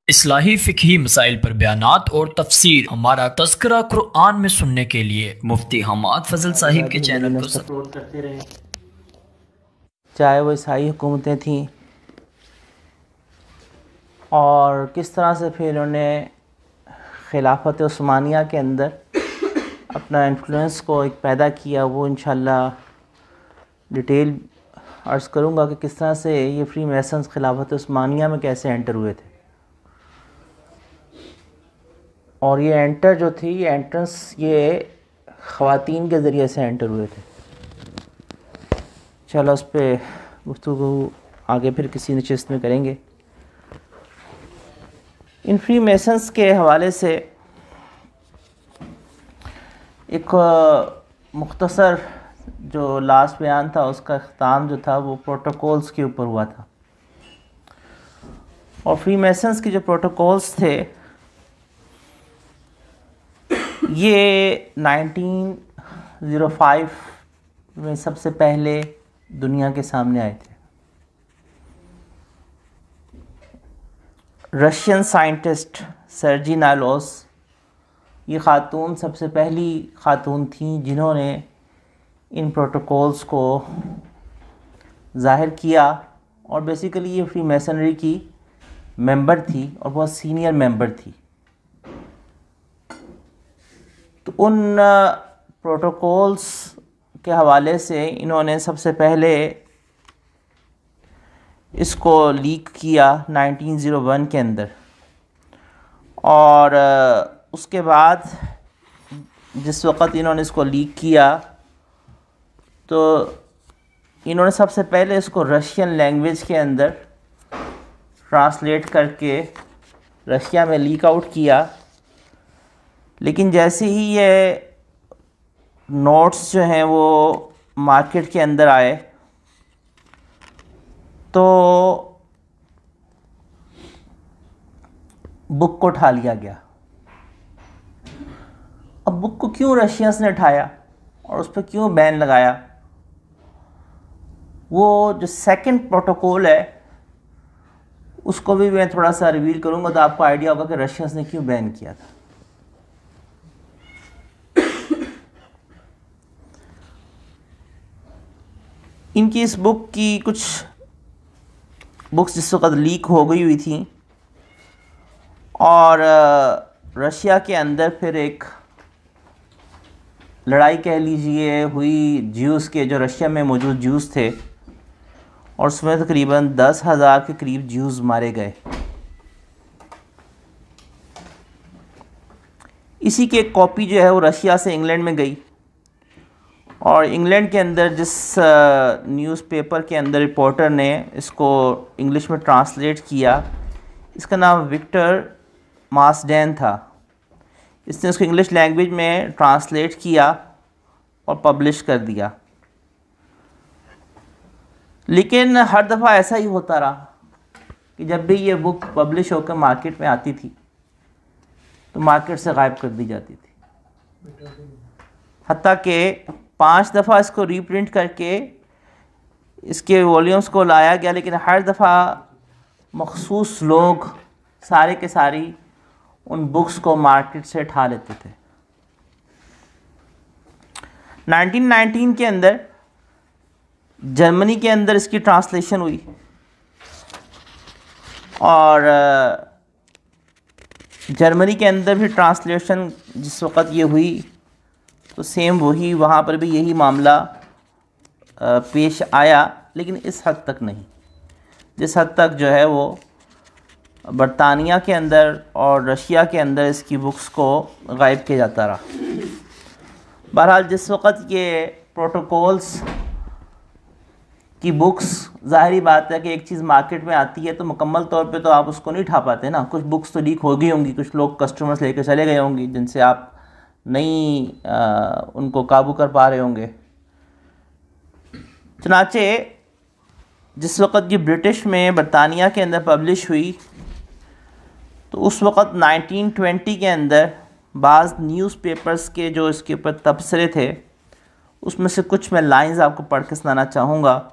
इस्लाही फ़िक़ही मसाइल पर बयानात और तफसीर हमारा तज़किरा कुरआन में सुनने के लिए मुफ्ती हमाद फजल साहिब के चैनल को सब्सक्राइब करते रहें। चाहे वो ईसाई हुकूमतें थीं और किस तरह से फिर इन्होंने खिलाफत उस्मानिया के अंदर अपना इन्फ्लुएंस को एक पैदा किया, वो इंशाअल्लाह डिटेल अर्ज़ करूँगा कि किस तरह से ये फ्री मैसन्स खिलाफत उस्मानिया में कैसे एंटर हुए थे। और ये एंटर जो थी, ये एंट्रेंस ये ख़वातीन के ज़रिए से एंटर हुए थे। चलो उस पर गुफ्तगू आगे फिर किसी नशिस्त में करेंगे। इन फ्री मैसन्स के हवाले से एक मुख्तसर जो लास्ट बयान था, उसका अख्ताम जो था वो प्रोटोकॉल्स के ऊपर हुआ था। और फ्री मैसन्स के जो प्रोटोकॉल्स थे ये 1905 में सबसे पहले दुनिया के सामने आए थे। रशियन साइंटिस्ट सर्जी नालोस, ये ख़ातून सबसे पहली ख़ातून थी जिन्होंने इन प्रोटोकॉल्स को ज़ाहिर किया। और बेसिकली ये फ्री मैसनरी की मेंबर थी और बहुत सीनियर मेंबर थी। तो उन प्रोटोकॉल्स के हवाले से इन्होंने सबसे पहले इसको लीक किया 1901 के अंदर। और उसके बाद जिस वक़्त इन्होंने इसको लीक किया तो इन्होंने सबसे पहले इसको रशियन लैंग्वेज के अंदर ट्रांसलेट करके रशिया में लीक आउट किया। लेकिन जैसे ही ये नोट्स जो हैं वो मार्केट के अंदर आए तो बुक को उठा लिया गया। अब बुक को क्यों रशियंस ने उठाया और उस पर क्यों बैन लगाया, वो जो सेकंड प्रोटोकॉल है उसको भी मैं थोड़ा सा रिवील करूंगा तो आपको आइडिया होगा कि रशियंस ने क्यों बैन किया था। इनकी इस बुक की कुछ बुक्स जिस वक़्त लीक हो गई हुई थी और रशिया के अंदर फिर एक लड़ाई कह लीजिए हुई ज्यूस के, जो रशिया में मौजूद ज्यूस थे, और उसमें तकरीबन 10,000 के करीब ज्यूस मारे गए। इसी की एक कॉपी जो है वो रशिया से इंग्लैंड में गई और इंग्लैंड के अंदर जिस न्यूज़पेपर के अंदर रिपोर्टर ने इसको इंग्लिश में ट्रांसलेट किया, इसका नाम विक्टर मार्सडेन था। इसने उसको इंग्लिश लैंग्वेज में ट्रांसलेट किया और पब्लिश कर दिया। लेकिन हर दफ़ा ऐसा ही होता रहा कि जब भी ये बुक पब्लिश होकर मार्केट में आती थी तो मार्केट से गायब कर दी जाती थी। हत्ता कि 5 दफ़ा इसको रीप्रिंट करके इसके वॉल्यूम्स को लाया गया, लेकिन हर दफ़ा मखसूस लोग सारे के सारी उन बुक्स को मार्केट से उठा लेते थे। 1919 के अंदर जर्मनी के अंदर इसकी ट्रांसलेशन हुई और जर्मनी के अंदर भी ट्रांसलेशन जिस वक़्त ये हुई तो सेम वही वहाँ पर भी यही मामला पेश आया, लेकिन इस हद तक नहीं जिस हद तक जो है वो बरतानिया के अंदर और रशिया के अंदर इसकी बुक्स को गायब किया जाता रहा। बहरहाल जिस वक़्त ये प्रोटोकॉल्स की बुक्स, ज़ाहिरी बात है कि एक चीज़ मार्केट में आती है तो मुकम्मल तौर पे तो आप उसको नहीं उठा पाते ना। कुछ बुक्स तो लीक हो गई होंगी, कुछ लोग कस्टमर्स लेकर चले गए होंगे जिनसे आप नहीं उनको काबू कर पा रहे होंगे। चनाचे जिस वक़्त ये ब्रिटिश में बरतानिया के अंदर पब्लिश हुई तो उस वक़्त 1920 के अंदर बाज़ न्यूज़पेपर्स के जो इसके ऊपर तबसरे थे उसमें से कुछ मैं लाइंस आपको पढ़ के सुनाना चाहूँगा।